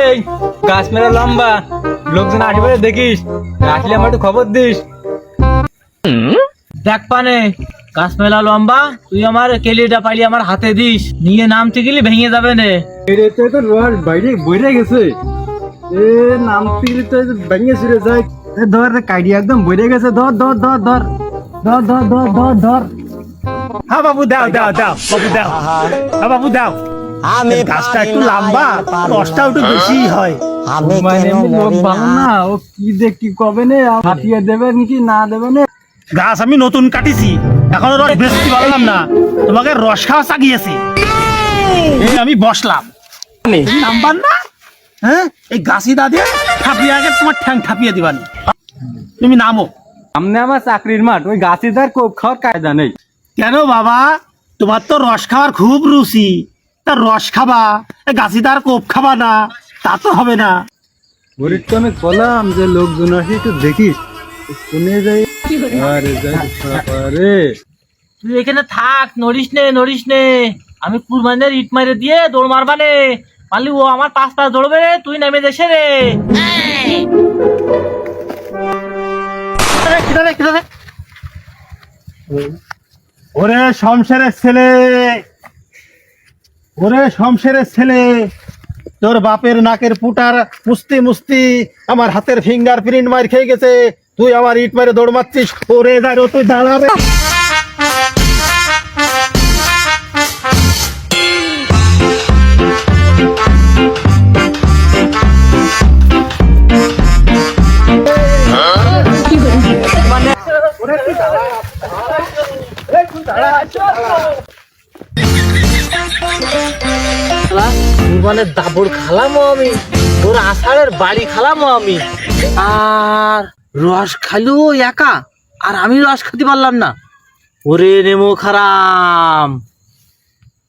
এই গাছ মেলা লম্বা, লোকজন আশেপাশে দেখিস, আসলে আমার একটু খবর দিস। দেখ পানে গাছ মেলা লম্বা, তুই আমার কেলিটা পাইলি আমার হাতে দিস, নিয়ে নামতে গেলি ভেঙে যাবে না। এটা তো রোয়ার বাইরে বইরে গেছে, এ নামতে গেলে তো ভেঙে ছিঁড়ে যায়। ধর কাইডি একদম বইরে গেছে, ধর ধর ধর ধর ধর ধর ধর ধর ধর। হ্যাঁ বাবু দাও দাও দাও বাবু দাও, হ্যাঁ বাবু দাও। গাছটা একটু লম্বা, রসটা একটু বেশি হয়। মানে এমনি লোক ভালো না, ও কি যে কি কবে নে, হাতিয়ে দেবেন কি না দেবেন। গাছ আমি নতুন কাটিছি, এখনো রস বেশি পারলাম না, তোমাকে রস খাওয়া চাগিয়েছি। এই আমি বসলাম নাম্বার না, হ্যাঁ এই গাছি দাদে ঠাপিয়ে আগে তোমার ঠ্যাং ঠাপিয়ে দিবানি, তুমি নামো। সামনে আমার চাকরির মাঠ, ওই গাছের ধার কোপ খাওয়ার কায়দা নেই। কেন বাবা, তোমার তো রস খাওয়ার খুব রুচি, তা রস খাবা, গাছিদার কোপ খাবা না, তা তো হবে না। গরিব তো আমি বললাম যে লোকজন আসি একটু দেখিস, শুনে যাই। আরে যাই আরে তুই এখানে থাক, নড়িস নে, আমি কুরবানের ইট মারে দিয়ে দৌড় মারবা নে, মারলি ও আমার 5 পা দৌড়বে রে, তুই নেমে দেশে রে। ওরে শমশেরের ছেলে, ওরে শমশেরের ছেলে, তোর বাপের নাকের পুটার মুস্তি মুস্তি আমার হাতের ফিঙ্গার প্রিন্ট মার খেয়ে গেছে, তুই আমার ইট মারে দৌড় মারছিস। ওরে দাঁড়ো, তুই দাঁড়াবে। কুরবানের দাবড় খালামো আমি, তোর আষাঢ়ের বাড়ি খালামো আমি, আর রস খাইলো একা, আর আমি রস খেতে পারলাম না। ওরে নেমো খারাম।